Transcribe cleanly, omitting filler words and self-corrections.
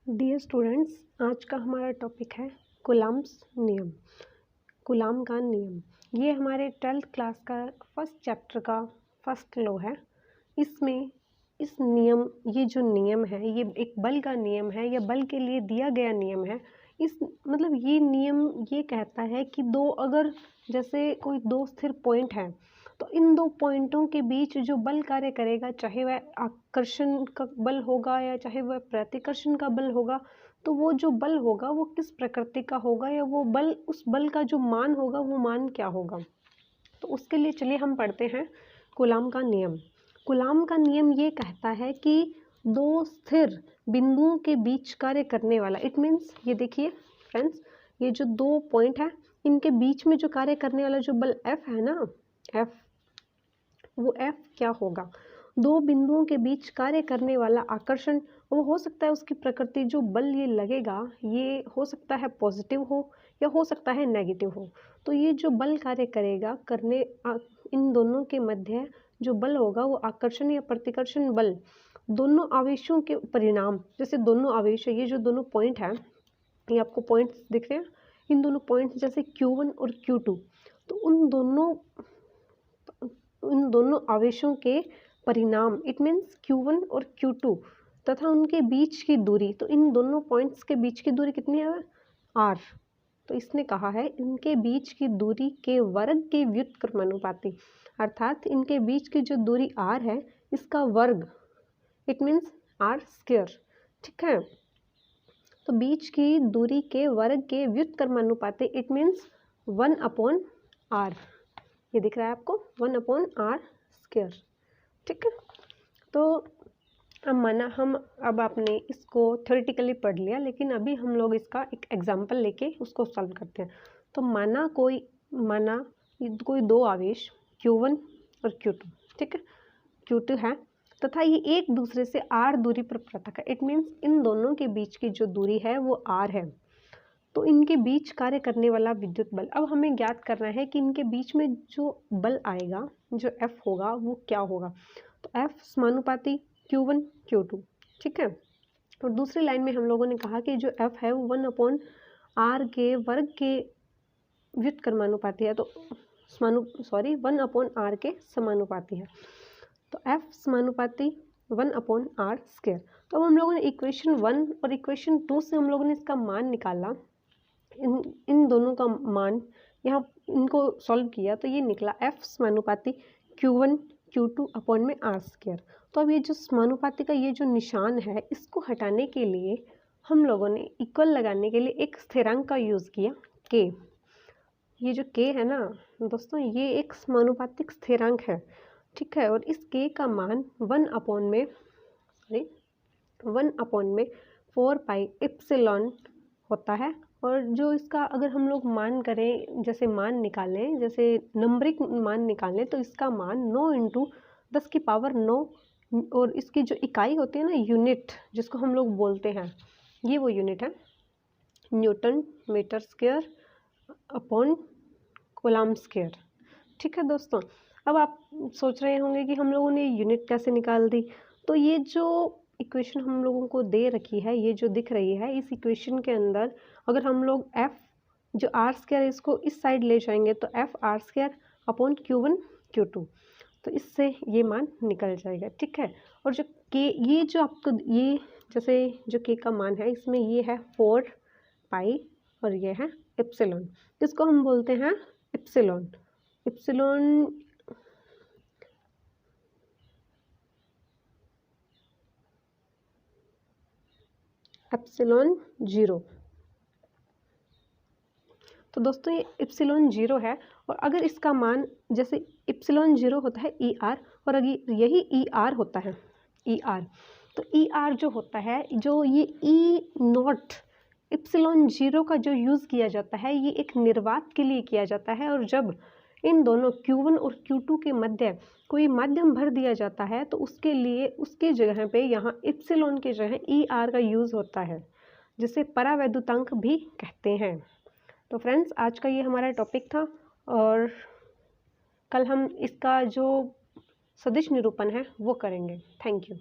Dear students, आज का हमारा टॉपिक है कूलम्ब्स नियम। कूलम्ब का नियम ये हमारे 12th क्लास का फर्स्ट चैप्टर का फर्स्ट लॉ है। इसमें ये जो नियम है ये एक बल का नियम है या बल के लिए दिया गया नियम है। ये नियम ये कहता है कि अगर जैसे कोई दो स्थिर पॉइंट है तो इन दो पॉइंटों के बीच जो बल कार्य करेगा, चाहे वह आकर्षण का बल होगा या चाहे वह प्रतिकर्षण का बल होगा, तो वो जो बल होगा वो किस प्रकृति का होगा या उस बल का जो मान होगा वो मान क्या होगा। तो उसके लिए चलिए हम पढ़ते हैं कूलम्ब का नियम। कूलम्ब का नियम ये कहता है कि दो स्थिर बिंदुओं के बीच कार्य करने वाला, इट मीन्स ये देखिए फ्रेंड्स, ये जो दो पॉइंट है इनके बीच में जो कार्य करने वाला जो बल F है ना, वो F क्या होगा, दो बिंदुओं के बीच कार्य करने वाला आकर्षण, वो हो सकता है उसकी प्रकृति जो बल ये लगेगा ये हो सकता है पॉजिटिव हो या हो सकता है नेगेटिव हो। तो ये जो बल कार्य करेगा इन दोनों के मध्य जो बल होगा वो आकर्षण या प्रतिकर्षण बल, दोनों आवेशों के परिणाम, जैसे दोनों आवेश है, ये जो दोनों पॉइंट है, ये आपको पॉइंट्स दिख रहे हैं, इन दोनों पॉइंट्स जैसे Q1 और Q2, तो उन दोनों आवेशों के परिणाम, इट मीन्स Q1 और Q2 तथा उनके बीच की दूरी, तो इन दोनों पॉइंट्स के बीच की दूरी कितनी है, R। तो इसने कहा है इनके बीच की दूरी के वर्ग के व्युत्क्रमानुपाती, अर्थात इनके बीच की जो दूरी R है इसका वर्ग, इट मीन्स R स्क्वायर, ठीक है। तो बीच की दूरी के वर्ग के व्युत्क्रमानुपाती, इट मीन्स 1/R, ये दिख रहा है आपको 1/R स्क्वायर, ठीक है। तो अब आपने इसको थ्योरेटिकली पढ़ लिया, लेकिन अभी हम लोग इसका एक एग्जाम्पल लेके उसको सॉल्व करते हैं। तो माना कोई दो आवेश Q1 और Q2, ठीक है, Q2 है तथा ये एक दूसरे से R दूरी पर पृथक है, इट मीन्स इन दोनों के बीच की जो दूरी है वो R है। तो इनके बीच कार्य करने वाला विद्युत बल, अब हमें ज्ञात करना है कि इनके बीच में जो बल आएगा, जो F होगा वो क्या होगा। तो F समानुपाती Q1 Q2, ठीक है। और दूसरी लाइन में हम लोगों ने कहा कि जो F है वो 1/R के वर्ग के व्युत्क्रमानुपाती है, तो 1/R के समानुपाती है। तो F समानुपाती 1/R स्क्वायर। तो अब हम लोगों ने इक्वेशन 1 और इक्वेशन 2 से हम लोगों ने इसका मान निकाला, इन दोनों का मान यहाँ इनको सॉल्व किया, तो ये निकला F समानुपाती Q1 Q2 अपॉन में R स्क्वायर। तो अब ये जो समानुपाती का ये जो निशान है इसको हटाने के लिए हम लोगों ने इक्वल लगाने के लिए एक स्थिरांक का यूज़ किया K। ये जो K है ना दोस्तों, ये एक समानुपातिक स्थिरांक है, ठीक है। और इस K का मान 1/में 4 पाई एप्सिलॉन होता है। और जो इसका अगर हम लोग मान करें, जैसे मान निकालें, जैसे नंबरिक मान निकालें, तो इसका मान 9 × 10⁹, और इसकी जो इकाई होती है ना, यूनिट जिसको हम लोग बोलते हैं, ये वो यूनिट है newton metre square upon coulomb square, ठीक है दोस्तों। अब आप सोच रहे होंगे कि हम लोगों ने यूनिट कैसे निकाल दी। तो ये जो इक्वेशन हम लोगों को दे रखी है, ये जो दिख रही है, इस इक्वेशन के अंदर अगर हम लोग F जो R स्क्वायर इसको इस साइड ले जाएंगे तो FR square upon Q1 Q2, तो इससे ये मान निकल जाएगा, ठीक है। और जो K, ये जो आपको ये जैसे जो K का मान है इसमें ये है 4 पाई और ये है एप्सिलॉन, इसको हम बोलते हैं एप्सिलॉन 0। तो दोस्तों ये एप्सिलॉन 0 है, और अगर इसका मान जैसे एप्सिलॉन 0 होता है ER, और अगर यही ER होता है ER, तो ER जो होता है, जो ये E0 एप्सिलॉन 0 का जो यूज़ किया जाता है ये एक निर्वात के लिए किया जाता है। और जब इन दोनों Q1 और Q2 के मध्य कोई माध्यम भर दिया जाता है तो उसके लिए उसके जगह पे यहाँ एप्सिलॉन के जगह ER का यूज़ होता है, जिसे परावैद्युतांक भी कहते हैं। तो फ्रेंड्स, आज का ये हमारा टॉपिक था, और कल हम इसका जो सदिश निरूपण है वो करेंगे। Thank you.